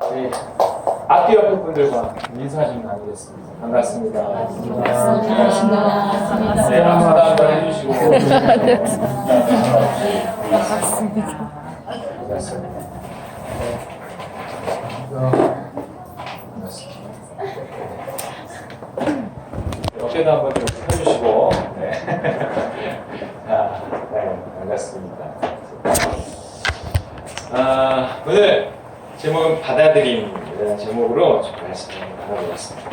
우리 앞뒤 옆에 분들과 인사 좀 나누겠습니다. 반갑습니다. 반갑습니다. 네, 박수도 한번 해주시고. 반갑습니다. 반갑습니다. 어깨도 한번 좀 펴주시고. 네. 자, 네, 반갑습니다. 오늘 제목은 받아들임이라는 제목으로 좀 말씀을 나눠보겠습니다.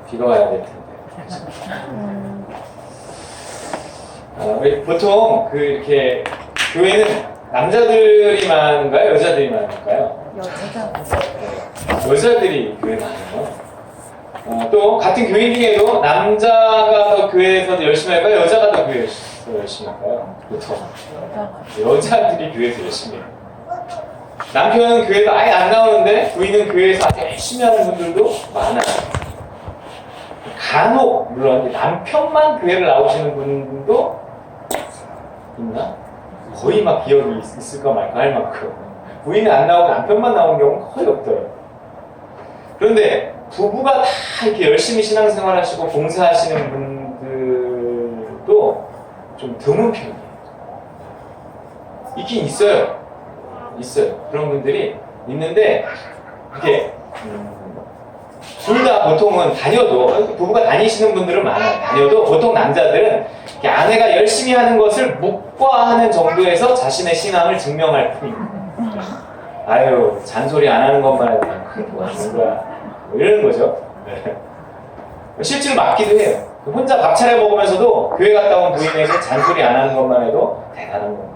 비가 와야 될 텐데. 보통 이렇게 교회는 남자들이 많은가요? 여자들이 많을까요? 여자들이 교회 많아요. 또 같은 교인 중에도 남자가 더 교회에서 더 열심히 할까요? 여자가 더 교회에서 열심히 할까요? 보통 여자들이 교회에서 열심히 해요. 남편은 교회도 아예 안 나오는데 부인은 교회에서 아주 열심히 하는 분들도 많아요. 간혹 물론 남편만 교회를 나오시는 분도 있나? 거의 막 기억이 있을까 말까 할 만큼 부인은 안 나오고 남편만 나오는 경우는 거의 없더라고요. 그런데 부부가 다 이렇게 열심히 신앙생활 하시고 봉사하시는 분들도 좀 드문 편이에요. 있긴 있어요. 그런 분들이 있는데 이렇게 둘 다 보통은 다녀도 부부가 다니시는 분들은 많아요. 다녀도 보통 남자들은 아내가 열심히 하는 것을 묵과하는 정도에서 자신의 신앙을 증명할 뿐입니다. 아유 잔소리 안 하는 것만 해도 뭐 하는 거야 뭐 이러는 거죠. 네. 실제로 맞기도 해요. 혼자 밥 차려 먹으면서도 교회 갔다 온 부인에게 잔소리 안 하는 것만 해도 대단한 겁니다.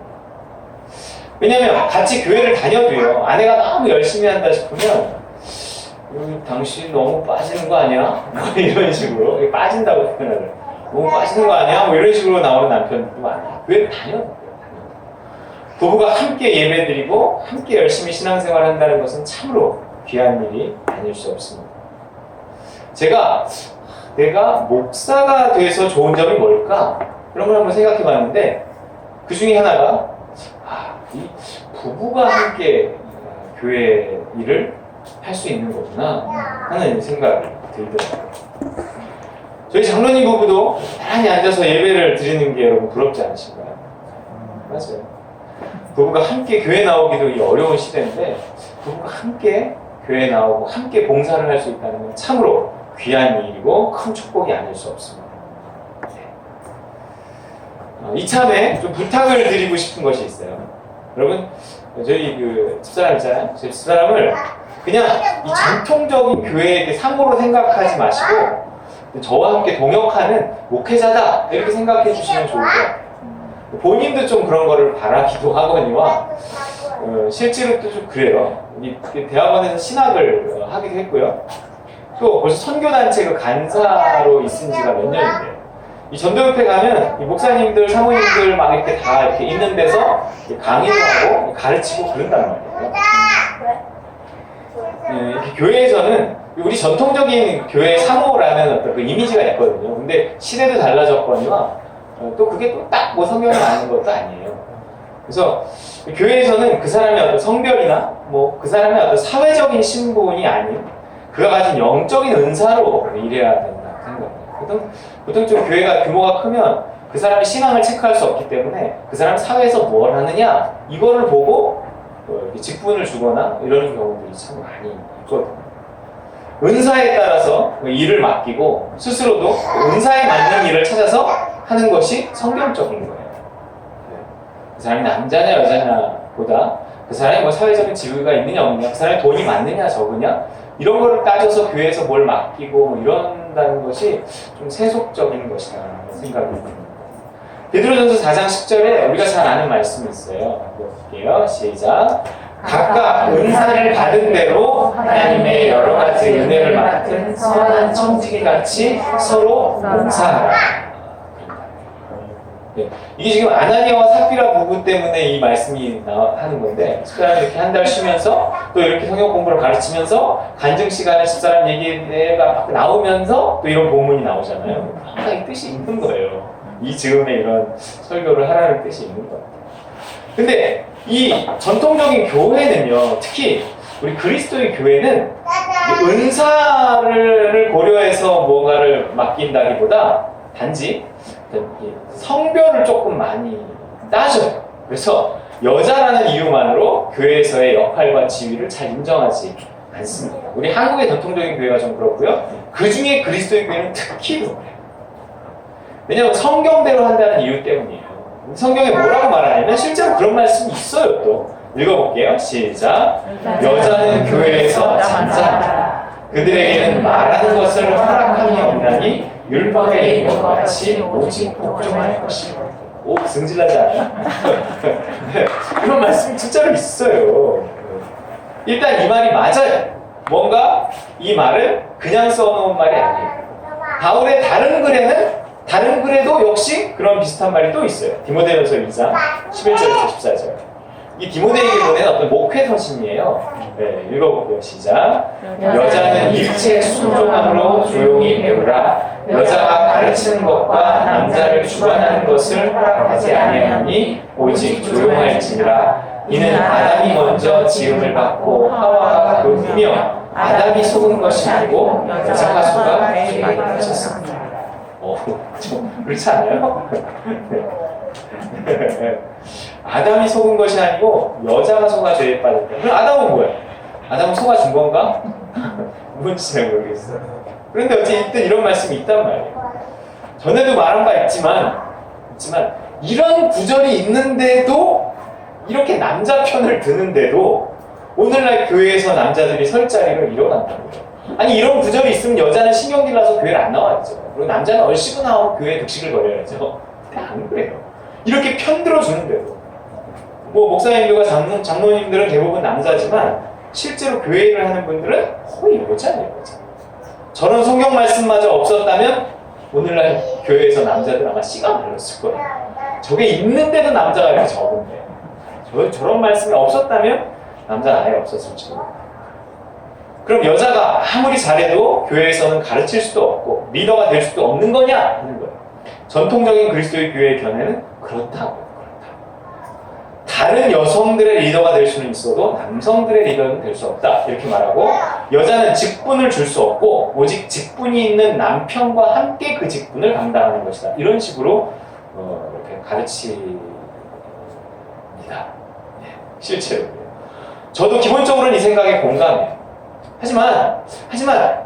왜냐면 같이 교회를 다녀도요 아내가 너무 열심히 한다 싶으면 당신 너무 빠지는 거 아니야? 뭐 이런 식으로 빠진다고 표현을 너무 빠지는 거 아니야? 뭐 이런 식으로 나오는 남편도 많아요. 교회를 다녀도 부부가 함께 예배드리고 함께 열심히 신앙생활 한다는 것은 참으로 귀한 일이 아닐 수 없습니다. 내가 목사가 돼서 좋은 점이 뭘까? 그런 걸 한번 생각해 봤는데 그 중에 하나가 이 부부가 함께 교회 일을 할 수 있는 거구나 하는 생각이 들더라고요. 저희 장로님 부부도 나란히 앉아서 예배를 드리는 게 여러분 부럽지 않으신가요? 맞아요. 부부가 함께 교회 나오기도 이 어려운 시대인데 부부가 함께 교회 나오고 함께 봉사를 할 수 있다는 건 참으로 귀한 일이고 큰 축복이 아닐 수 없습니다. 이참에 좀 부탁을 드리고 싶은 것이 있어요. 여러분 저희 집사람 있잖아요. 저희 집사람을 그냥 이 전통적인 교회의 상호로 생각하지 마시고 저와 함께 동역하는 목회자다 이렇게 생각해 주시면 좋을 것 같아요. 본인도 좀 그런 거를 바라기도 하거니와 실제로 또 좀 그래요. 대학원에서 신학을 하기도 했고요. 또 벌써 선교단체 간사로 있은 지가 몇 년인데요. 이 전도협회 가면 이 목사님들, 사모님들 막 이렇게 다 이렇게 있는 데서 강의도 하고 가르치고 그런단 말이에요. 이렇게 교회에서는 우리 전통적인 교회 사모라는 어떤 그 이미지가 있거든요. 근데 시대도 달라졌거니와 또 그게 또 딱 뭐 성경에 맞는 것도 아니에요. 그래서 교회에서는 그 사람의 어떤 성별이나 뭐 그 사람의 어떤 사회적인 신분이 아닌 그가 가진 영적인 은사로 일해야 된다 생각해요. 보통 좀 교회가 규모가 크면 그 사람의 신앙을 체크할 수 없기 때문에 그 사람이 사회에서 뭘 하느냐 이거를 보고 이렇게 직분을 주거나 이러는 경우들이 참 많이 있거든요. 은사에 따라서 일을 맡기고 스스로도 은사에 맞는 일을 찾아서 하는 것이 성경적인 거예요. 그 사람이 남자냐 여자냐 보다 그 사람이 뭐 사회적인 지위가 있느냐 없느냐 그 사람이 돈이 많느냐 적으냐 이런 거를 따져서 교회에서 뭘 맡기고 뭐 이런다는 것이 좀 세속적인 것이다 생각이 듭니다. 베드로전서 4장 10절에 우리가 잘 아는 말씀이 있어요. 볼게요. 시작. 각각 은사를 받은 대로 하나님의 여러 가지 은혜를 맡은 선한 청지기 같이 서로 봉사하라. 네. 이게 지금 아나니아와 삽비라 부부 때문에 이 말씀이 하는 건데, 집사람이 이렇게 한 달 쉬면서 또 이렇게 성경 공부를 가르치면서 간증 시간에 집사람 얘기가 나오면서 또 이런 본문이 나오잖아요. 항상 이 뜻이 있는 거예요. 이 즈음에 이런 설교를 하라는 뜻이 있는 거예요. 근데 이 전통적인 교회는요, 특히 우리 그리스도의 교회는 은사를 고려해서 무언가를 맡긴다기보다 단지 성별을 조금 많이 따져요. 그래서 여자라는 이유만으로 교회에서의 역할과 지위를 잘 인정하지 않습니다. 우리 한국의 전통적인 교회가 좀 그렇고요. 그 중에 그리스도의 교회는 특히 그래요. 왜냐하면 성경대로 한다는 이유 때문이에요. 성경에 뭐라고 말하냐면 실제로 그런 말씀이 있어요. 또 읽어볼게요. 시작. 여자는 교회에서 잠잠하라. 그들에게는 말하는 것을 허락함이 없나니 율법에 있는 것 같이 오직 복종할 것이고. 오, 승질나지 않아요? 그런 말씀이 진짜로 있어요. 일단 이 말이 맞아요. 뭔가 이 말은 그냥 써놓은 말이 아니에요. 바울의 다른 글에도 역시 그런 비슷한 말이 또 있어요. 디모데전서 2장 11절에서 14절. 이 디모데에게 보낸 어떤 목회 서신이에요. 네, 읽어볼게요. 시작. 여자는 일체 순종함으로 조용히 배우라. 여자가 가르치는 것과 남자를 주관하는 것을 허락하지 아니하니 오직 조용할지니라. 이는 아담이 먼저 지음을 받고 하와가 그 후며 아담이 속은 것이 아니고 여자가 속아 죄에 빠졌습니다. 좀 그렇지 않아요? 아담이 속은 것이 아니고 여자가 속아 죄에 빠졌다. 그럼 아담은 뭐야? 아담은 속아준 건가? 뭔지 잘 모르겠어요. 그런데 어쨌든 이런 말씀이 있단 말이에요. 전에도 말한 바 있지만 이런 구절이 있는데도 이렇게 남자 편을 드는데도 오늘날 교회에서 남자들이 설 자리를 잃어간다고요. 아니 이런 구절이 있으면 여자는 신경질 나서 교회를 안 나와야죠. 그리고 남자는 얼씨구 나오면 교회에 득식을 거려야죠. 근데 안 그래요. 이렇게 편들어 주는데도 뭐 목사님들과 장로님들은 대부분 남자지만 실제로 교회를 하는 분들은 거의 여자예요. 저런 성경 말씀마저 없었다면 오늘날 교회에서 남자들 아마 씨가 말렸을 거예요. 저게 있는데도 남자가 이렇게 적은데 저런 말씀이 없었다면 남자가 아예 없었을지도. 그럼 여자가 아무리 잘해도 교회에서는 가르칠 수도 없고 리더가 될 수도 없는 거냐? 하는 거예요. 전통적인 그리스도의 교회의 견해는 그렇다고. 다른 여성들의 리더가 될 수는 있어도 남성들의 리더는 될 수 없다. 이렇게 말하고 여자는 직분을 줄 수 없고 오직 직분이 있는 남편과 함께 그 직분을 감당하는 것이다. 이런 식으로 이렇게 가르칩니다. 실제로. 저도 기본적으로는 이 생각에 공감해요. 하지만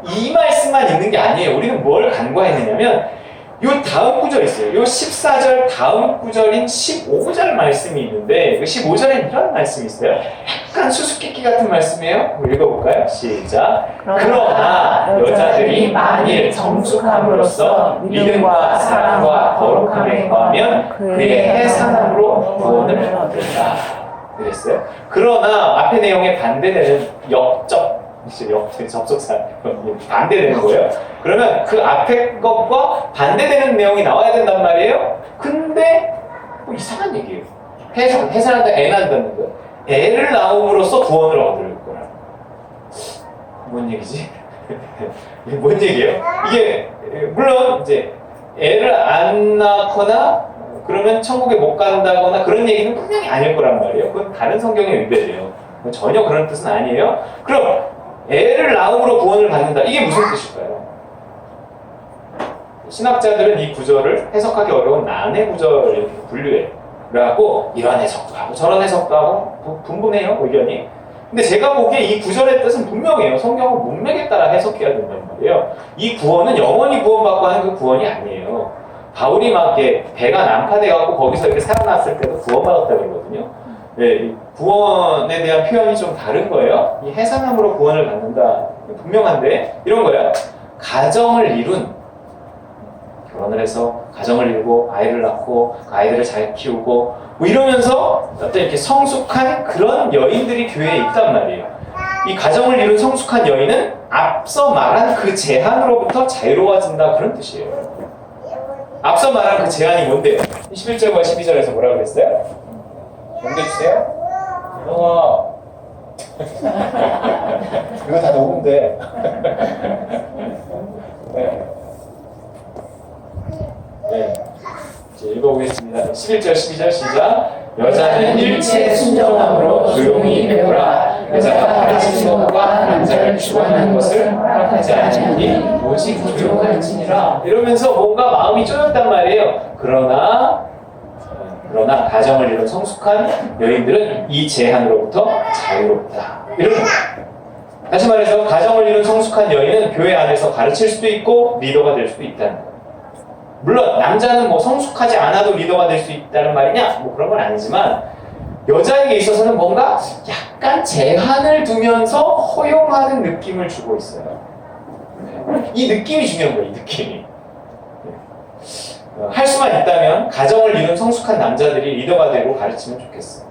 이 말씀만 있는 게 아니에요. 우리는 뭘 간과했느냐면 요 다음 구절 있어요. 요 14절 다음 구절인 15절 말씀이 있는데 그 15절에 이런 말씀이 있어요. 약간 수수께끼 같은 말씀이에요. 한번 읽어볼까요? 시작. 그러나 여자들이 만일 정숙함으로써 믿음과 사랑과 거룩함에 거하면 그의 해산함으로 구원을 얻는다. 그랬어요. 그러나 앞의 내용에 반대되는 접속사 반대되는 거예요. 그러면 그 앞에 것과 반대되는 내용이 나와야 된단 말이에요. 근데 뭐 이상한 얘기예요. 해산한다, 애 낳는다는 거. 애를 낳음으로써 구원을 얻을 거라. 뭔 얘기지? 이게 뭔 얘기예요? 이게 물론 이제 애를 안 낳거나 그러면 천국에 못 간다거나 그런 얘기는 분명히 아닐 거란 말이에요. 그건 다른 성경의 의도예요. 전혀 그런 뜻은 아니에요. 그럼 애를 낳음으로 구원을 받는다. 이게 무슨 뜻일까요? 신학자들은 이 구절을 해석하기 어려운 난해 구절 이렇게 분류해요. 그래갖고 이런 해석도 하고 저런 해석도 하고 분분해요, 의견이. 근데 제가 보기에 이 구절의 뜻은 분명해요. 성경은 문맥에 따라 해석해야 된단 말이에요. 이 구원은 영원히 구원받고 하는 그 구원이 아니에요. 바울이 막 이렇게 배가 난파돼갖고 거기서 이렇게 살아났을 때도 구원받았다 그러거든요. 네, 구원에 대한 표현이 좀 다른 거예요. 이 해산함으로 구원을 받는다. 분명한데 이런 거예요. 가정을 이룬 결혼을 해서 가정을 이루고 아이를 낳고 그 아이들을 잘 키우고 뭐 이러면서 어떤 이렇게 성숙한 그런 여인들이 교회에 있단 말이에요. 이 가정을 이룬 성숙한 여인은 앞서 말한 그 제한으로부터 자유로워진다 그런 뜻이에요. 앞서 말한 그 제한이 뭔데요? 11절과 12절에서 뭐라고 그랬어요? 넘겨주세요. 이거 다 녹음돼. 네. 네. 이제 읽어보겠습니다. 11절, 12절 시작. 여자는 일체 순정함으로 조용히 배우라. 여자가 가르치는 것과 남자를 주관하는 것을 허락하지 않으니 오직 조용할지니라. 이러면서 뭔가 마음이 쪼였단 말이에요. 그러나 가정을 이룬 성숙한 여인들은 이 제한으로부터 자유롭다. 이런 거예요. 다시 말해서 가정을 이룬 성숙한 여인은 교회 안에서 가르칠 수도 있고 리더가 될 수도 있다는 거예요. 물론 남자는 뭐 성숙하지 않아도 리더가 될 수 있다는 말이냐? 뭐 그런 건 아니지만 여자에게 있어서는 뭔가 약간 제한을 두면서 허용하는 느낌을 주고 있어요. 이 느낌이 중요한 거예요. 이 느낌이. 할 수만 있다면 가정을 이룬 성숙한 남자들이 리더가 되고 가르치면 좋겠어.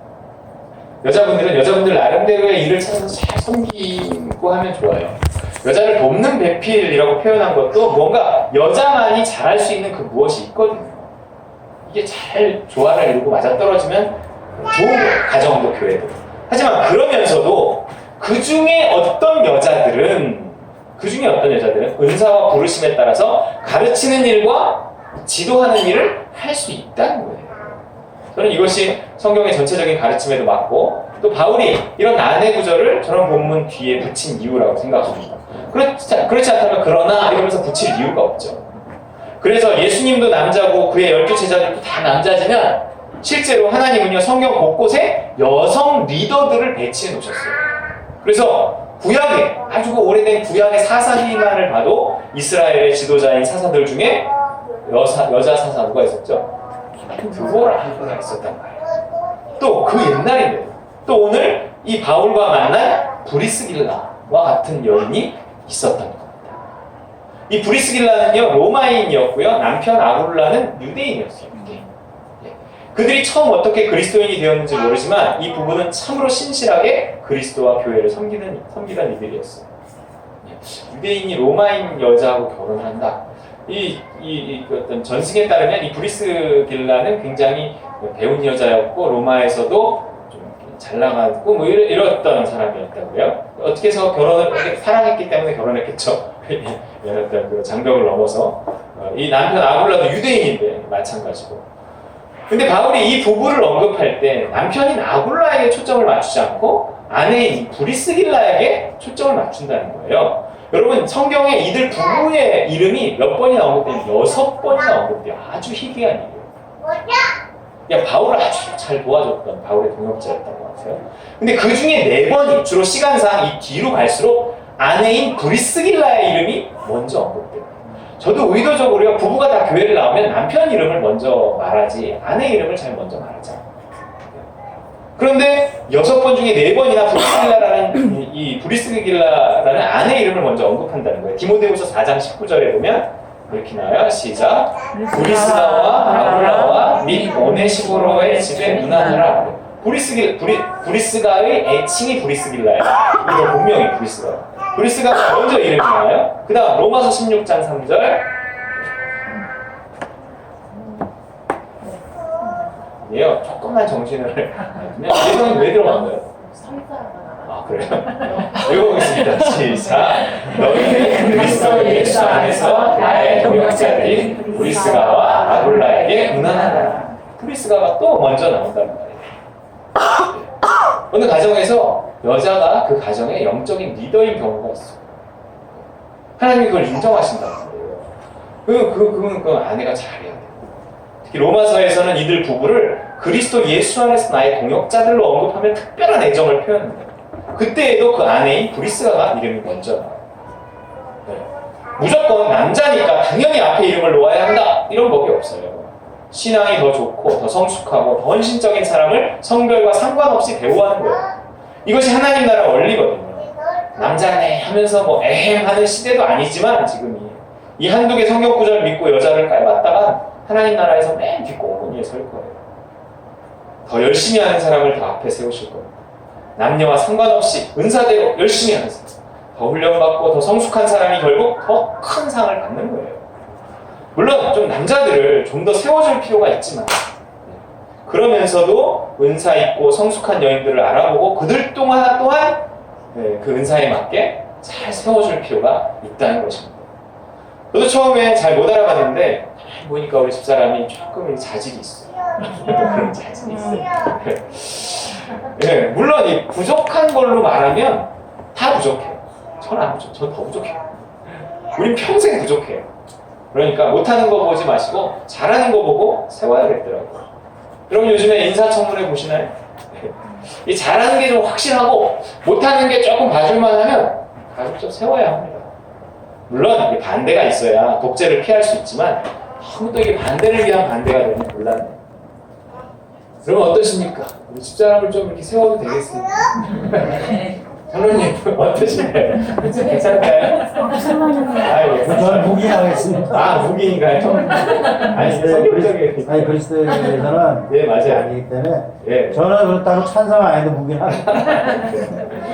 여자분들은 여자분들 나름대로의 일을 찾아서 잘 섬기고 하면 좋아요. 여자를 돕는 배필이라고 표현한 것도 뭔가 여자만이 잘할 수 있는 그 무엇이 있거든요. 이게 잘 조화를 이루고 맞아떨어지면 좋은 거예요. 가정도 교회도. 하지만 그러면서도 그 중에 어떤 여자들은 은사와 부르심에 따라서 가르치는 일과 지도하는 일을 할 수 있다는 거예요. 저는 이것이 성경의 전체적인 가르침에도 맞고 또 바울이 이런 난해 구절을 저런 본문 뒤에 붙인 이유라고 생각합니다. 그렇지 않다면 그러나 이러면서 붙일 이유가 없죠. 그래서 예수님도 남자고 그의 12 제자들도 다 남자지만 실제로 하나님은요 성경 곳곳에 여성 리더들을 배치해 놓으셨어요. 그래서 구약에 아주 오래된 구약의 사사기만을 봐도 이스라엘의 지도자인 사사들 중에 여자 사사 누가 있었죠? 드보라가 있었단 말이에요. 또 그 옛날인데 또 오늘 이 바울과 만난 브리스길라와 같은 여인이 있었던 겁니다. 이 브리스길라는요 로마인이었고요 남편 아굴라는 유대인이었어요. 유대인. 그들이 처음 어떻게 그리스도인이 되었는지 모르지만 이 부부는 참으로 신실하게 그리스도와 교회를 섬기던 이들이었어요. 유대인이 로마인 여자하고 결혼을 한다. 이 어떤 전승에 따르면 이 브리스길라는 굉장히 배운 여자였고 로마에서도 좀 잘 나가고 뭐 이랬던 사람이었다고요. 어떻게 해서 결혼을 사랑했기 때문에 결혼했겠죠. 어떤 그 장벽을 넘어서 이 남편 아굴라도 유대인인데 마찬가지고. 근데 바울이 이 부부를 언급할 때 남편인 아굴라에게 초점을 맞추지 않고 아내인 브리스길라에게 초점을 맞춘다는 거예요. 여러분 성경에 이들 부부의 이름이 몇 번이나 언급돼요? 6번이나 언급돼요. 아주 희귀한 일이에요. 바울을 아주 잘 도와줬던 바울의 동역자였던 것 같아요. 근데 그 중에 4번이 주로 시간상 이 뒤로 갈수록 아내인 브리스길라의 이름이 먼저 언급돼요. 저도 의도적으로요 부부가 다 교회를 나오면 남편 이름을 먼저 말하지 아내 이름을 잘 먼저 말하지 않아요. 그런데 6번 중에 4번이나 브리스길라라는 아내 이름을 먼저 언급한다는 거예요. 디모데후서 4장 19절에 보면 이렇게 나와요. 시작. 브리스가와 아굴라와 및 오네시보로의 집에 문안하라. 브리스가의 애칭이 브리스길라예요. 이거 본명이 브리스가가 먼저 이름이 나와요. 그 다음 로마서 16장 3절. 예요. 조금만 정신을 하면 예성이 왜 들어간 거예요? 아 그래요? 읽어보겠습니다. 시작. 너희는 그리스도 예수 안에서 나의 동역자들인 브리스가와 아굴라에게 문안하라. 브리스가가 또 먼저 나온단 말이에요. 어느 가정에서 여자가 그 가정의 영적인 리더인 경우가 있어요. 하나님이 그걸 인정하신단 말이에요. 그 아내가 잘해야 돼요. 특히 로마서에서는 이들 부부를 그리스도 예수 안에서 나의 동역자들로 언급하며 특별한 애정을 표현합니다. 그때에도 그 아내인 브리스가가 이름이 먼저 나와요. 네. 무조건 남자니까 당연히 앞에 이름을 놓아야 한다 이런 법이 없어요. 신앙이 더 좋고 더 성숙하고 더 헌신적인 사람을 성별과 상관없이 대우하는 거예요. 이것이 하나님 나라 원리거든요. 남자네 하면서 뭐 에헴 하는 시대도 아니지만 지금이 이 한두 개 성경 구절 믿고 여자를 깔봤다가 하나님 나라에서 맨 뒷공문위에 설 거예요. 더 열심히 하는 사람을 더 앞에 세우실 거예요. 남녀와 상관없이 은사대로 열심히 하는 사람, 더 훈련받고 더 성숙한 사람이 결국 더 큰 상을 받는 거예요. 물론 좀 남자들을 좀 더 세워줄 필요가 있지만 그러면서도 은사 있고 성숙한 여인들을 알아보고 그들 또한 그 은사에 맞게 잘 세워줄 필요가 있다는 것입니다. 저도 처음에 잘 못 알아봤는데 보니까 우리 집사람이 조금 자질이 있어요. 그런 자질이 있어요. 네, 물론 이 부족한 걸로 말하면 다 부족해요. 저는 안 부족해요. 저는 더 부족해요. 우린 평생 부족해요. 그러니까 못하는 거 보지 마시고 잘하는 거 보고 세워야겠더라고요. 여러분 요즘에 인사청문회 보시나요? 이 잘하는 게 좀 확실하고 못하는 게 조금 봐줄만 하면 가족 좀 세워야 합니다. 물론 반대가 있어야 독재를 피할 수 있지만 너무 또 이게 반대를 위한 반대가 되면 곤란해요. 그러면 어떠십니까? 우리 집사람을 좀 이렇게 세워도 되겠습니까? 장로님 어떠신가요? 괜찮을까요? 예. 저는 무기하겠습니다. 아 무기인가요? 아니 성격적인 아니 그리스도에 대해서는 예 맞아요. 아니기 때문에 예. 저는 그렇다고 찬성 안 해도 무기는 합니다.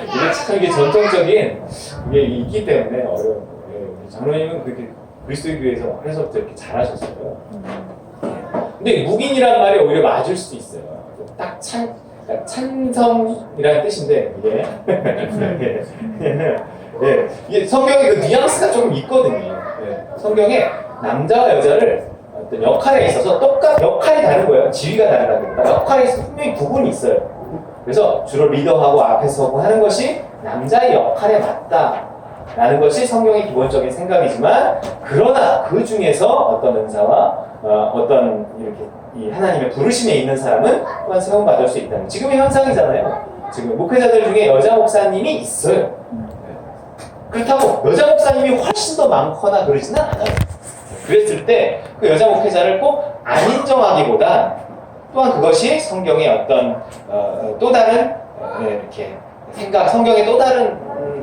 이게 참 이게 전통적인 이게 있기 때문에 어려운 거예요. 장로님은 그렇게 그리스도의 교회에서 해서부터 이렇게 잘하셨어요. 근데 묵인이란 말이 오히려 맞을 수도 있어요. 딱 찬성이라는 뜻인데 이게 예, 이게 성경에 그 뉘앙스가 조금 있거든요. 예, 성경에 남자와 여자를 어떤 역할에 있어서 역할이 다른 거예요. 지위가 다르다기보다 역할에 있어서 분명히 구분이 있어요. 그래서 주로 리더하고 앞에 서고 하는 것이 남자의 역할에 맞다라는 것이 성경의 기본적인 생각이지만 그러나 그 중에서 어떤 은사와 어떤 이렇게 이 하나님의 부르심에 있는 사람은 또한 세움받을 수 있다는 지금의 현상이잖아요. 지금 목회자들 중에 여자 목사님이 있어요. 그렇다고 여자 목사님이 훨씬 더 많거나 그러지는 않아요. 그랬을 때 그 여자 목회자를 꼭 안 인정하기보다 또한 그것이 성경의 어떤 또 다른 이렇게 생각, 성경의 또 다른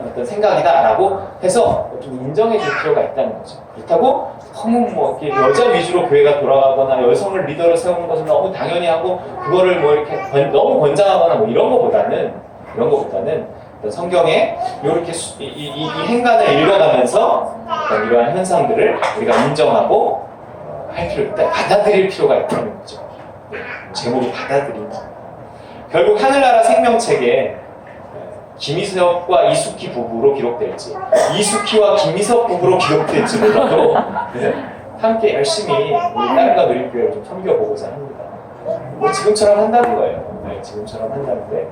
어떤 생각이다라고 해서 좀 인정해 줄 필요가 있다는 거죠. 그렇다고 너무 뭐 이렇게 여자 위주로 교회가 돌아가거나 여성을 리더로 세우는 것을 너무 당연히 하고 그거를 뭐 이렇게 너무 권장하거나 뭐 이런 거보다는 어떤 성경에 이렇게 이 행간을 읽어가면서 어떤 이러한 현상들을 우리가 인정하고 할 필요 있다, 받아들일 필요가 있다는 거죠. 제목이 받아들인다. 결국 하늘나라 생명책에 김희석과 이숙희 부부로 기록될지 이숙희와 김희석 부부로 기록될지 몰라도 함께 열심히 우리 딸과 누리교회를 좀 섬겨보고자 합니다. 뭐 지금처럼 한다는 거예요. 네, 지금처럼 한다는데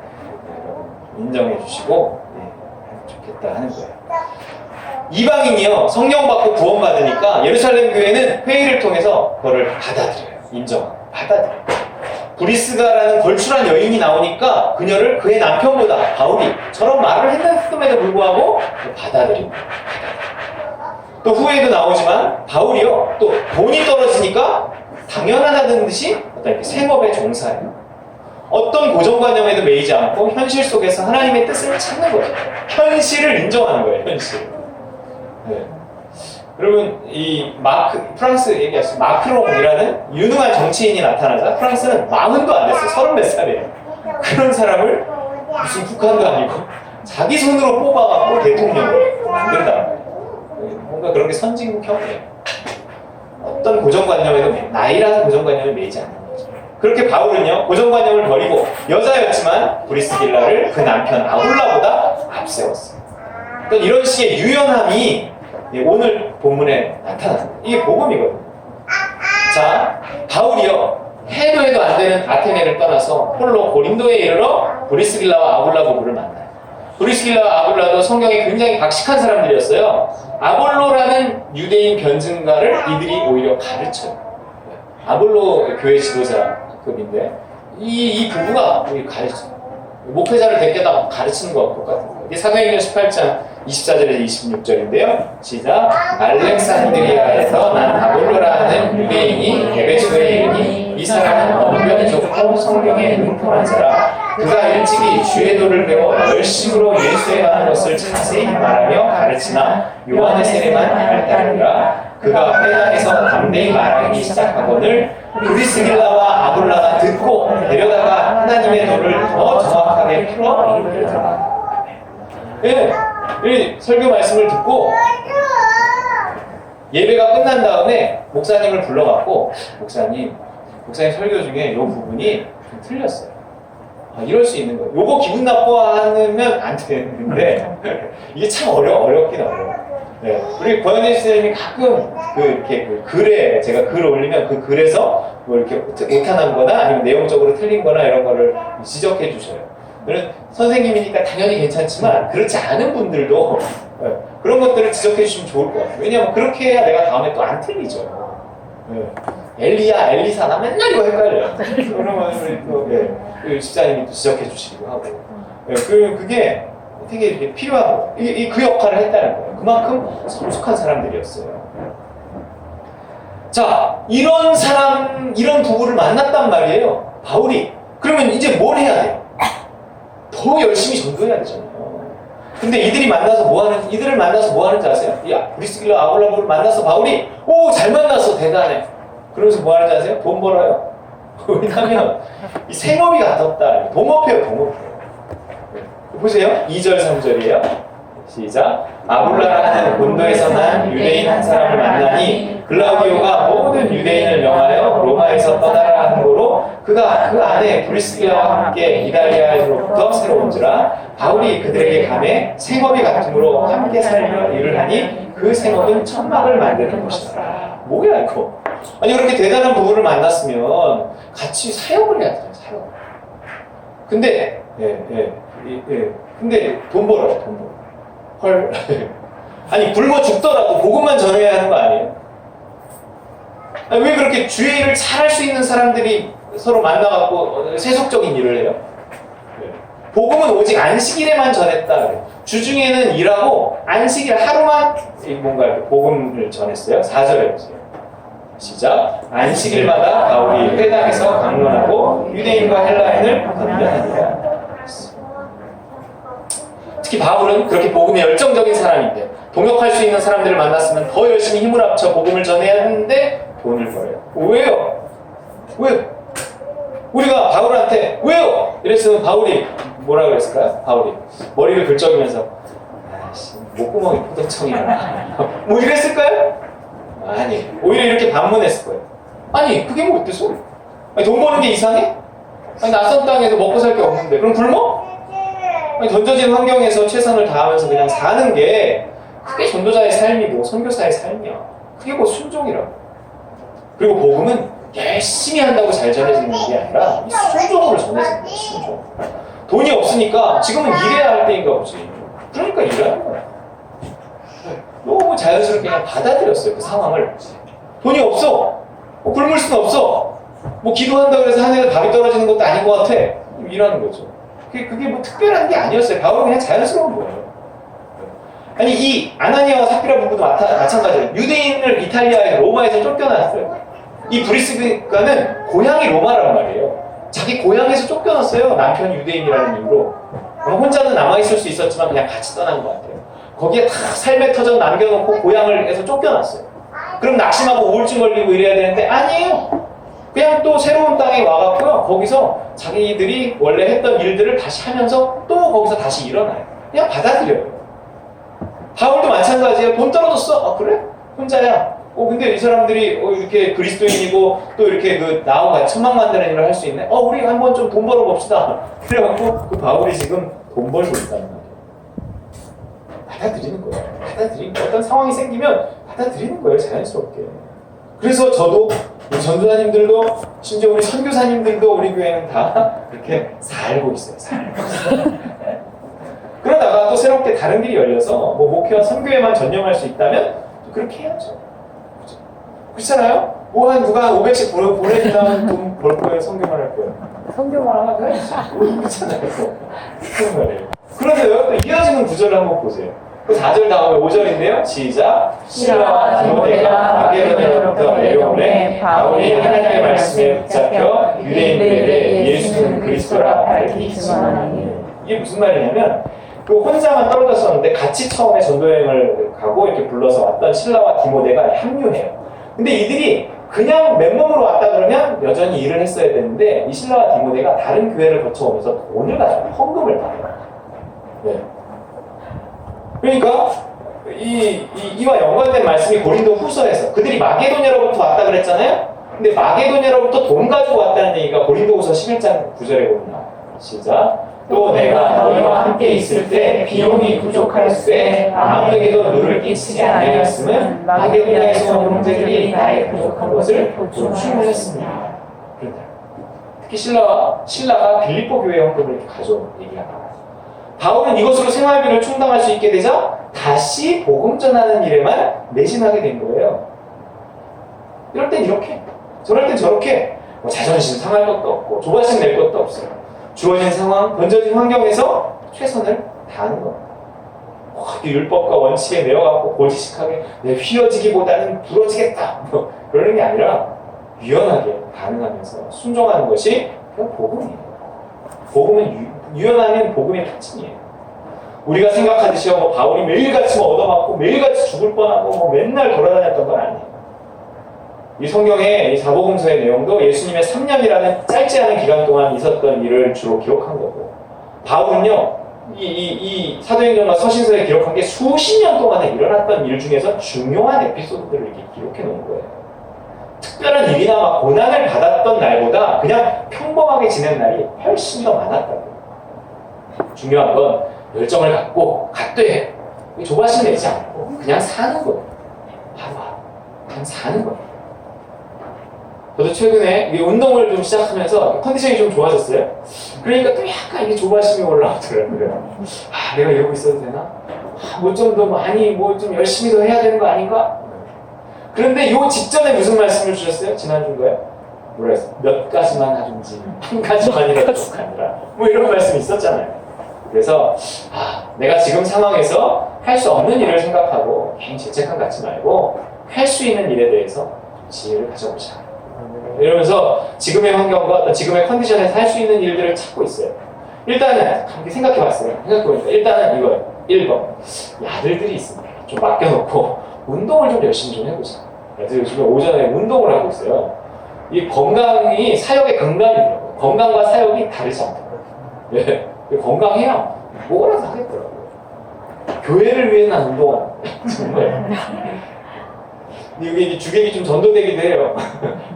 인정해 주시고 하면 좋겠다 하는 거예요. 이방인이요 성령 받고 구원 받으니까 예루살렘 교회는 회의를 통해서 그거를 받아들여요. 인정하고 받아들여요. 브리스가라는 걸출한 여인이 나오니까 그녀를 그의 남편보다 바울이 저런 말을 했음에도 불구하고 받아들입니다. 또 후에도 나오지만 바울이요 또 돈이 떨어지니까 당연하다는 듯이 어떤 이렇게 생업에 종사해요. 어떤 고정관념에도 매이지 않고 현실 속에서 하나님의 뜻을 찾는 거죠. 현실을 인정하는 거예요. 현실. 네. 여러분 이 프랑스 얘기하시죠. 마크롱이라는 유능한 정치인이 나타나자 프랑스는 40도 안 됐어요. 30 몇 살이에요. 그런 사람을 무슨 북한도 아니고 자기 손으로 뽑아갖고 대통령을 만든다. 뭔가 그런 게 선진국형이에요. 어떤 고정관념에도 나이라는 고정관념에 매이지 않는 거죠. 그렇게 바울은요 고정관념을 버리고 여자였지만 브리스길라를 그 남편 아굴라보다 앞세웠어요. 그러니까 이런 식의 유연함이 오늘 본문에 나타납니다. 이게 복음이거든요. 자, 바울이요 해도 안 되는 아테네를 떠나서 홀로 고린도에 이르러 브리스길라와 아굴라 부부를 만나요. 브리스길라와 아굴라도 성경에 굉장히 박식한 사람들이었어요. 아볼로라는 유대인 변증가를 이들이 오히려 가르쳐요. 아볼로 교회 지도자급인데 이 부부가 우리 가르쳐요. 목회자를 데려다 가르치는 것 똑같은 거예요. 이게 사도행전 18장 24절에서 26절인데요. 시작. 알렉산드리아에서 난 아볼로라는 유대인이 에베소에 이르니 이 사람은 언변이 좋고 성경에 능통한 자라. 그가 일찍이 주의 도를 배워 열심으로 예수에 관한 것을 자세히 말하며 가르치나 요한의 세례만 알다니라. 그가 회당에서 담대히 말하기 시작하거늘 브리스길라와 아굴라가 듣고 데려다가 하나님의 도를 더 정확하게 풀어 이르더라. 이 설교 말씀을 듣고 예배가 끝난 다음에 목사님을 불러갖고 목사님 설교 중에 이 부분이 좀 틀렸어요. 아, 이럴 수 있는 거예요. 요거 기분 나빠하면 안 되는데 이게 참 어렵긴 어려워. 네. 우리 권현희 선생님이 가끔 이렇게 글에 제가 글을 올리면 그 글에서 뭐 이렇게 오탄한 거나 아니면 내용적으로 틀린 거나 이런 거를 지적해 주셔요. 그런 선생님이니까 당연히 괜찮지만 그렇지 않은 분들도 그런 것들을 지적해 주시면 좋을 것 같아요. 왜냐하면 그렇게 해야 내가 다음에 또 안 틀리죠. 엘리야, 엘리사, 나 맨날 이거 헷갈려요. 그러면 우리 또 그 집사님이 또 지적해 주시기도 하고. 그게 되게 이렇게 필요하고, 그 역할을 했다는 거예요. 그만큼 성숙한 사람들이었어요. 자, 이런 부부를 만났단 말이에요. 바울이. 그러면 이제 뭘 해야 돼요? 더 열심히 전도해야 되잖아요. 근데 이들을 만나서 뭐 하는지 아세요? 야, 브리스길라 아굴라를 만나서 바울이 잘 만났어, 대단해. 그러면서 뭐 하는지 아세요? 돈 벌어요. 왜냐면 이 생업이 가깝다. 동업해요. 보세요. 2절, 3절이에요. 시작. 아굴라라는 본도에서 난 유대인 한 사람을 만나니 글라우디오가 모든 유대인을 명하여 로마에서 떠나라 하는 거로 그가 그 안에 브리스길라와 함께 이달리아로부터 새로 온지라 바울이 그들에게 감해 생업이 같음으로 함께 살며 일을 하니 그 생업은 천막을 만드는 것이다. 뭐야 이거? 아니 그렇게 대단한 부부를 만났으면 같이 사역을 해야 되잖아요. 사역. 근데 근데 돈 벌어요. 헐. 아니 굶어 죽더라도 복음만 전해야 하는 거 아니에요? 아니, 왜 그렇게 주의 일을 잘할 수 있는 사람들이 서로 만나갖고 세속적인 일을 해요? 복음은 오직 안식일에만 전했다. 주중에는 일하고 안식일 하루만 뭔가 이렇게 복음을 전했어요. 4절에 보세요. 시작. 안식일마다 바울이 회당에서 강론하고 유대인과 헬라인을 건면합니다. 특히 바울은 그렇게 복음에 열정적인 사람인데 동역할 수 있는 사람들을 만났으면 더 열심히 힘을 합쳐 복음을 전해야 하는데 돈을 벌어요. 왜요? 우리가 바울한테 왜요? 이랬으면 바울이 뭐라 그랬을까요? 바울이 머리를 긁적이면서 아씨 목구멍이 포도청이야 뭐 이랬을까요? 아니 오히려 이렇게 반문했을 거예요. 아니 그게 뭐 어때서? 아니, 돈 버는 게 이상해? 아니 낯선 땅에서 먹고 살 게 없는데 그럼 굶어? 아니, 던져진 환경에서 최선을 다하면서 그냥 사는 게 그게 전도자의 삶이고 선교사의 삶이야. 그게 뭐 순종이라고. 그리고 복음은 열심히 한다고 잘 전해지는 게 아니라 이 순종으로 전해지는 거야. 순종. 돈이 없으니까 지금은 일해야 할 때인가 보지. 그러니까 일하는 거야. 너무 자연스럽게 그냥 받아들였어요. 그 상황을. 돈이 없어. 굶을 수는 없어. 뭐 기도한다고 해서 하늘에 답이 떨어지는 것도 아닌 것 같아. 일하는 거죠. 그게 뭐 특별한 게 아니었어요. 바울은 그냥 자연스러운 거예요. 아니 이 아나니아와 삽비라 부부도 마찬가지예요. 유대인을 이탈리아에서 로마에서 쫓겨났어요. 이 브리스가는 고향이 로마란 말이에요. 자기 고향에서 쫓겨났어요. 남편이 유대인이라는 이유로. 혼자는 남아있을 수 있었지만 그냥 같이 떠난 것 같아요. 거기에 다 삶의 터전 남겨놓고 고향을 해서 쫓겨났어요. 그럼 낙심하고 우울증 걸리고 이래야 되는데 아니에요. 그냥 또 새로운 땅에 와갖고요. 거기서 자기들이 원래 했던 일들을 다시 하면서 또 거기서 다시 일어나요. 그냥 받아들여요. 바울도 마찬가지예요. 돈 떨어졌어? 아 그래? 혼자야. 근데 이 사람들이 이렇게 그리스도인이고 또 이렇게 나하고 같이 천막 만드는 일을 할 수 있네? 우리 한번 좀 돈 벌어 봅시다. 그래갖고 그 바울이 지금 돈 벌고 있다는 거예요. 받아들이는 거예요. 받아들이는 거예요. 어떤 상황이 생기면 받아들이는 거예요. 자연스럽게. 그래서 저도 우리 전도사님들도 심지어 우리 선교사님들도 우리 교회는 다 이렇게 살고 있어요. 살고 있어요. 그러다가 또 새롭게 다른 길이 열려서 뭐 목회와 선교에만 전념할 수 있다면 또 그렇게 해야죠. 그렇죠? 그렇잖아요? 누가 500씩 보내준다면 돈 벌 거예요? 선교만 할 거예요? 선교만 하나 해야지. 그렇잖아요. 그런 말이에요. 그런데요, 또 이어지는 구절을 한번 보세요. 그 4절 다음에 5절인데요. 시작. 시라와 디모데가 마게도냐로부터 내려오매 바울이 하나님의 말씀에 붙잡혀 유대인들에게 예수는 그리스도라 밝히 증언하니. 이게 무슨 말이냐면 혼자만 떨어졌었는데 같이 처음에 전도여행을 가고 이렇게 불러서 왔던 실라와 디모데가 합류해요. 근데 이들이 그냥 맨몸으로 왔다 그러면 여전히 일을 했어야 되는데 이 실라와 디모데가 다른 교회를 거쳐오면서 돈을 가져요. 헌금을 받아요. 네. 그러니까 이와 연관된 말씀이 고린도 후서에서 그들이 마게도냐로부터 왔다 그랬잖아요? 근데 마게도냐로부터 돈 가지고 왔다는 얘기가 고린도 후서 11장 9절에 보면 시작. 또 내가 너희와 함께 있을 때 비용이 부족하였으되 아무에게도 누를 끼치지 아니하였음은 마게도냐에서 온 형제들이 나의 부족한 것을 보충하였습니다. 그런다. 특히 신라가 빌립보 교회 헌금을 이렇게 가져온 얘기합니다. 바울은 이것으로 생활비를 충당할 수 있게 되자 다시 복음 전하는 일에만 매진하게 된 거예요. 이럴 땐 이렇게, 저럴 땐 저렇게, 뭐 자존심 상할 것도 없고 조바심 낼 것도 없어요. 주어진 상황, 던져진 환경에서 최선을 다하는 겁니다. 율법과 원칙에 매여갖고 고지식하게 내 휘어지기보다는 부러지겠다 뭐 그러는 게 아니라 유연하게 반응하면서 순종하는 것이 그냥 복음이에요. 복음은 유연하면 복음의 특징이에요. 우리가 생각하듯이 뭐 바울이 매일같이 뭐 얻어맞고 매일같이 죽을 뻔하고 뭐 맨날 돌아다녔던 건 아니에요. 이 성경의 이 사복음서의 내용도 예수님의 3년이라는 짧지 않은 기간 동안 있었던 일을 주로 기록한 거고, 바울은요 이 사도행전과 서신서에 기록한 게 수십 년 동안에 일어났던 일 중에서 중요한 에피소드들을 이렇게 기록해 놓은 거예요. 특별한 일이나 막 고난을 받았던 날보다 그냥 평범하게 지낸 날이 훨씬 더 많았다고. 중요한 건 열정을 갖고 갓돼 조바심 내지 않고 그냥 사는 거예요. 하루하루 그냥 사는 거예요. 저도 최근에 운동을 좀 시작하면서 컨디션이 좀 좋아졌어요. 그러니까 또 약간 이게 조바심이 올라오더라고요. 아, 내가 이러고 있어도 되나? 아, 뭐 좀 더 많이 뭐 좀 열심히 더 해야 되는 거 아닌가? 그런데 요 직전에 무슨 말씀을 주셨어요? 지난주인가요? 뭐라 했어요? 몇 가지만 하든지 한 가지만이라도 족하니라 뭐 이런 말씀이 있었잖아요. 그래서 내가 지금 상황에서 할 수 없는 일을 생각하고 괜히 죄책감 갖지 말고 할 수 있는 일에 대해서 지혜를 가져보자. 이러면서 지금의 환경과 어떤 지금의 컨디션에서 할 수 있는 일들을 찾고 있어요. 일단은 이렇게 생각해봤어요. 생각해보니까 일단은 이거예요. 1번 아들들이 있습니다. 좀 맡겨놓고 운동을 좀 열심히 좀 해보자. 그래서 요즘에 오전에 운동을 하고 있어요. 이 건강이 사역의 건강이더라고요. 건강과 사역이 다르지 않더라고요. 예, 건강해야 뭐라도 하겠더라고요. 교회를 위해 난 운동하는 거예요. 정말. 이게 주객이 좀 전도되기도 해요.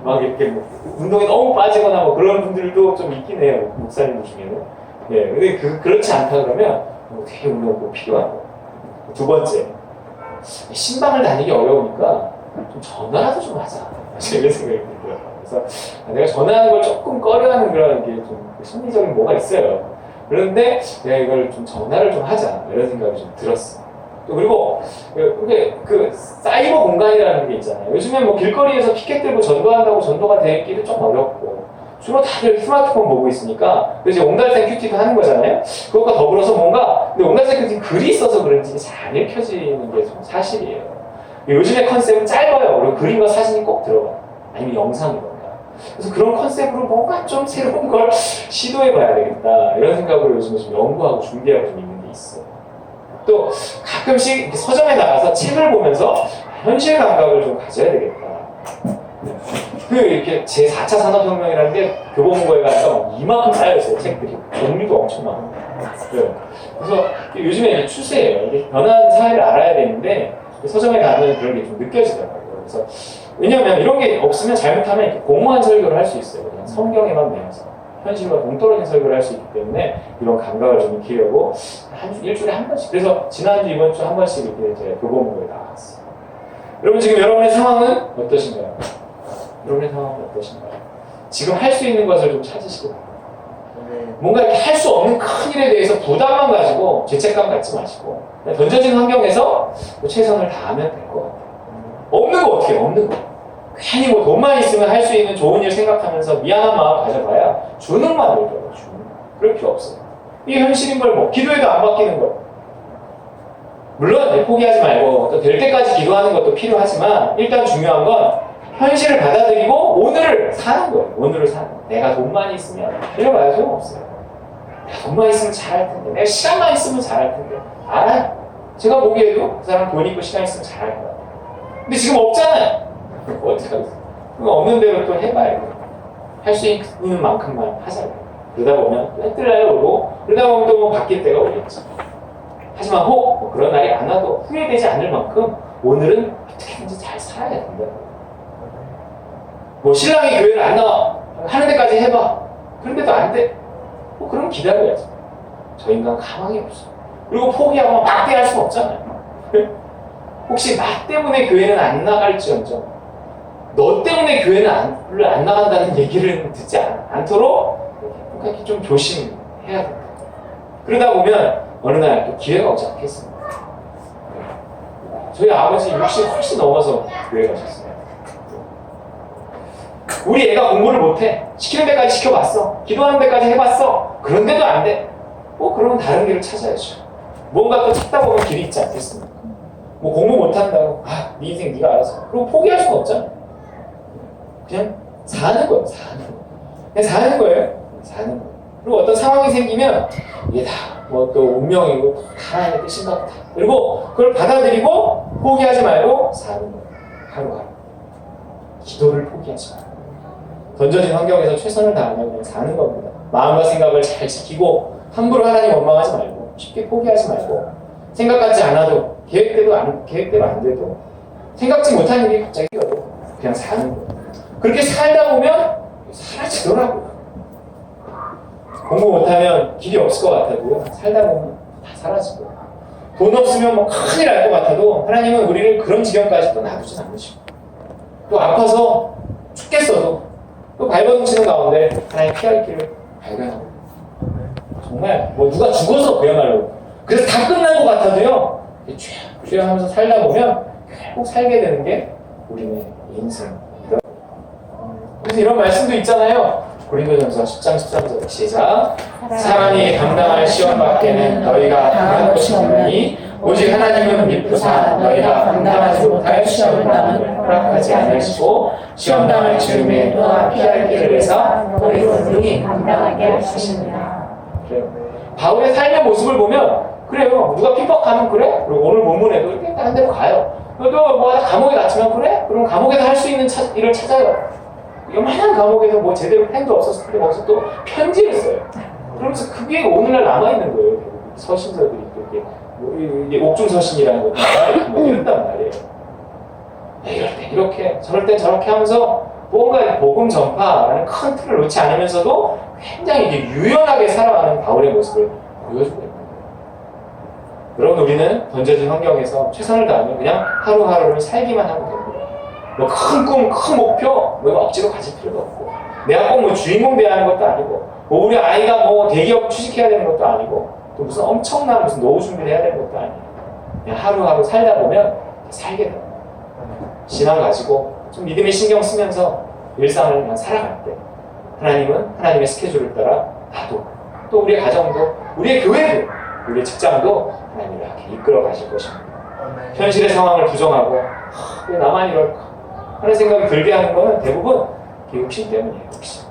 막 이렇게 뭐 운동에 너무 빠지거나 뭐 그런 분들도 좀 있긴 해요. 목사님들 중에는. 예, 근데 그렇지 않다 그러면 되게 운동 꼭 필요하고. 두 번째, 신방을 다니기 어려우니까 좀 전화라도 좀 하자. 이런 생각이 들더라고요. 그래서 내가 전화하는 걸 조금 꺼려하는 그런 게 좀 심리적인 뭐가 있어요. 그런데 내가 이걸 좀 전화를 좀 하자. 이런 생각이 좀 들었어. 그리고 그 사이버 공간이라는 게 있잖아요. 요즘에 뭐 길거리에서 피켓 들고 전도한다고 전도가 되기도 좀 어렵고 주로 다들 스마트폰 보고 있으니까 그래서 옹달샘 큐티도 하는 거잖아요. 그것과 더불어서 뭔가 근데 옹달샘 큐티 글이 있어서 그런지 잘 안 읽혀지는 게 좀 사실이에요. 요즘의 컨셉은 짧아요. 그리고 그림과 사진이 꼭 들어가요. 아니면 영상이던가. 그래서 그런 컨셉으로 뭔가 좀 새로운 걸 시도해봐야 되겠다 이런 생각으로 요즘에 좀 연구하고 준비하고 좀 있는 게 있어요. 또 가끔씩 서점에 나가서 책을 보면서 현실 감각을 좀 가져야 되겠다. 이렇게 제4차 산업혁명이라는 게 교보문고에 가서 이만큼 쌓여있어요. 책들이. 종류도 엄청 많아요. 네. 그래서 요즘에 추세예요. 이게 변화하는 사회를 알아야 되는데 서점에 가면 그런 게 좀 느껴지더라고요. 그래서 왜냐하면 이런 게 없으면 잘못하면 이렇게 공허한 설교를 할 수 있어요. 그냥 성경에만 매여서. 현실과 동떨어진 설교를 할 수 있기 때문에 이런 감각을 좀 익히려고 일주일에 한 번씩. 그래서 지난주 이번 주 한 번씩 이렇게 이제 교보문고에 나갔어요. 여러분 지금 여러분의 상황은 어떠신가요? 여러분의 상황은 어떠신가요? 지금 할 수 있는 것을 좀 찾으시고 뭔가 이렇게 할 수 없는 큰 일에 대해서 부담만 가지고 죄책감 갖지 마시고 던져진 환경에서 최선을 다하면 될 것 같아요. 없는 거 어떻게 해요? 없는 거. 괜히 뭐 돈만 있으면 할 수 있는 좋은 일 생각하면서 미안한 마음 가져봐야 주눅만 들더라고요. 주눅. 그럴 필요 없어요. 이게 현실인 걸 뭐 기도해도 안 바뀌는 거. 물론 포기하지 말고 또 될 때까지 기도하는 것도 필요하지만 일단 중요한 건 현실을 받아들이고 오늘을 사는 거예요. 오늘을 사는 거예요. 내가 돈만 있으면 달려봐야 소용없어요. 내가 돈만 있으면 잘할 텐데 내가 시간만 있으면 잘할 텐데 알아요. 제가 보기에도 그 사람 돈 있고 시간 있으면 잘할 것 같아요. 근데 지금 없잖아요. 어떡하겠어요? 없는 대로 또 해봐야 돼요. 할 수 있는 만큼만 하자고요. 그러다 보면 뜰날 오고 그러다 보면 또 뭐 바뀔 때가 오겠죠. 하지만 혹 그런 날이 많아도 후회되지 않을 만큼 오늘은 어떻게든지 잘 살아야 된다. 뭐 신랑이 교회를 안 나와 하는 데까지 해봐. 그런데도 안 돼. 뭐 그럼 기다려야지. 저 인간 가망이 없어. 그리고 포기하고 막대할 수는 없잖아요. 혹시 나 때문에 교회는 안 나갈지언정 너 때문에 교회는 안 나간다는 얘기를 듣지 않도록 이렇게 좀 조심해야 된다. 그러다 보면 어느 날 또 기회가 오지 않겠습니까? 저희 아버지 60 훨씬 넘어서 교회 가셨어요. 우리 애가 공부를 못해. 시키는 데까지 시켜봤어. 기도하는 데까지 해봤어. 그런데도 안 돼. 그러면 다른 길을 찾아야죠. 뭔가 또 찾다 보면 길이 있지 않겠습니까? 뭐 공부 못한다고 네 인생 네가 알아서. 그리고 포기할 수는 없잖아요. 그냥 사는 거예요. 그냥 사는 거예요. 그리고 어떤 상황이 생기면 이게 다 뭐 또 운명이고 하나님의 뜻인가 보다. 그리고 그걸 받아들이고 포기하지 말고 사는 거예요. 하루하루. 기도를 포기하지 말고. 던져진 환경에서 최선을 다하면 그냥 사는 겁니다. 마음과 생각을 잘 지키고 함부로 하나님 원망하지 말고 쉽게 포기하지 말고 생각 같지 않아도 계획대로 안 돼도 생각지 못한 일이 갑자기 와도 그냥 사는 거예요. 그렇게 살다 보면 사라지더라고요. 공부 못하면 길이 없을 것 같아도요. 살다 보면 다 사라지고 돈 없으면 뭐 큰일 날 것 같아도 하나님은 우리를 그런 지경까지 또 놔두진 않으시고 또 아파서 죽겠어도 또 발버둥치는 가운데 하나님 피할 길을 발견하고 정말 뭐 누가 죽어서 그야말로 그래서 다 끝난 것 같아도요. 주여 하면서 살다 보면 결국 살게 되는 게 우리의 인생이다. 그래서 이런 말씀도 있잖아요. 고린도전서 10장 13절 시작. 사람이 감당할 시험 밖에는 너희가 당할 것이 없나니 오직 하나님은 믿으사 너희가 감당하지 못할 시험을 당함을 허락하지 않으시고 시험 당할 즈음에 또한 피할 길을 내사 너희로 능히 감당하게 하시느니라. 바울의 삶의 모습을 보면 그래요. 누가 핍박하면 그래? 그리고 오늘 본문에도 이렇게 딴 데로 가요. 또 뭐 감옥에 갇히면 그래? 그럼 감옥에서 할 수 있는 일을 찾아요. 요만한 감옥에서 뭐 제대로 펜도 없었을 때 거기서 또 편지를 써요. 그러면서 그게 오늘날 남아있는 거예요. 서신서들이 이게 옥중서신이라는 것도 뭐 이런단 말이에요. 이럴 때 이렇게 저럴 때 저렇게 하면서 뭔가 복음 전파라는 큰 틀을 놓지 않으면서도 굉장히 이게 유연하게 살아가는 바울의 모습을 보여주고 있는 거예요. 여러분 우리는 던져진 환경에서 최선을 다하면 그냥 하루하루를 살기만 하면 됩니다. 뭐 큰 꿈, 큰 목표, 뭐 억지로 가질 필요도 없고 내가 꼭 뭐 주인공 돼야 하는 것도 아니고 뭐 우리 아이가 뭐 대기업 취직해야 되는 것도 아니고 또 무슨 엄청난 무슨 노후 준비를 해야 되는 것도 아니에요. 그냥 하루하루 살다 보면 살게 돼요. 신앙 가지고 좀 믿음에 신경 쓰면서 일상을 그냥 살아갈 때 하나님은 하나님의 스케줄을 따라 나도 또 우리의 가정도 우리의 교회도 우리의 직장도 하나님이 이렇게 이끌어 가실 것입니다. 현실의 상황을 부정하고 왜 나만 이럴까 하는 생각이 들게 하는 것은 대부분 욕심 때문이에요. 욕심.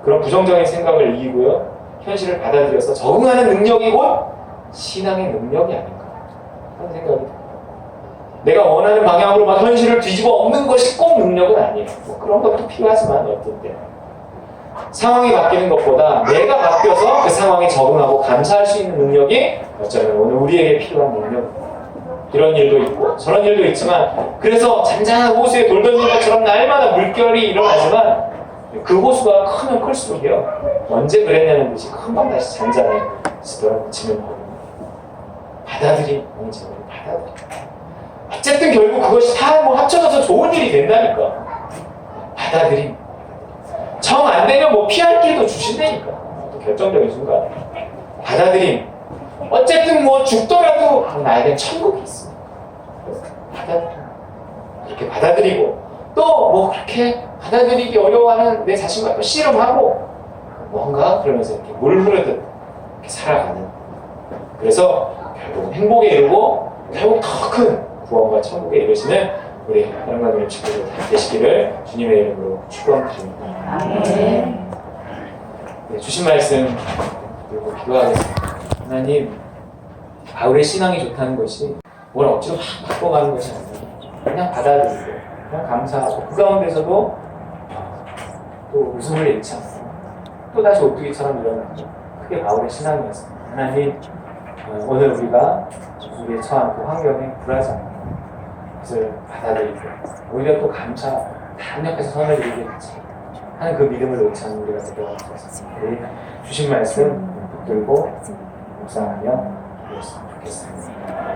그런 부정적인 생각을 이기고요. 현실을 받아들여서 적응하는 능력이 곧 신앙의 능력이 아닌가 하는 생각이 듭니다. 내가 원하는 방향으로 막 현실을 뒤집어 엎는 것이 꼭 능력은 아니에요. 뭐 그런 것도 필요하지만 어떤 때 상황이 바뀌는 것보다 내가 바뀌어서 그 상황에 적응하고 감사할 수 있는 능력이 어쩌면 오늘 우리에게 필요한 능력입니다. 이런 일도 있고 저런 일도 있지만 그래서 잔잔한 호수에 돌 던진 것처럼 날마다 물결이 일어나지만 그 호수가 크면 클수록이요 언제 그랬냐는 듯이 금방 다시 잔잔해지더라고지면 받아들임 어쨌든 결국 그것이 다 뭐 합쳐져서 좋은 일이 된다니까. 받아들임 정 안 되면 뭐 피할 길도 주신다니까. 또 결정적인 순간 받아들임 어쨌든 뭐 죽더라도 나에겐 천국이 있어. 그렇게 받아들이고 또 뭐 그렇게 받아들이기 어려워하는 내 자신과 또 씨름하고 뭔가 그러면서 이렇게 물 흐르듯 이렇게 살아가는 그래서 결국은 행복에 이르고 결국 더 큰 구원과 천국에 이르시는 우리 하나님의 친구들 되시기를 주님의 이름으로 축원드립니다. 네, 주신 말씀 그리고 기도하겠습니다. 하나님 바울의 신앙이 좋다는 것이 뭘 억지로 막 바꿔가는 것이 아니라 그냥 받아들이고 그냥 감사하고 그 가운데서도 또 웃음을 잃지 않고 또다시 오뚜기처럼 일어나고 그게 바울의 신앙이었습니다. 하나님 오늘 우리가 우리의 처한 그 환경이 불하잖아요. 그래서 받아들이고 오히려 또 감사, 다음 옆에서 선을 이루겠지 하는 그 믿음을 놓지 않는 우리가 되도록 하소서. 우리 주신 말씀 붙들고 묵상하며 기도했으면 좋겠습니다.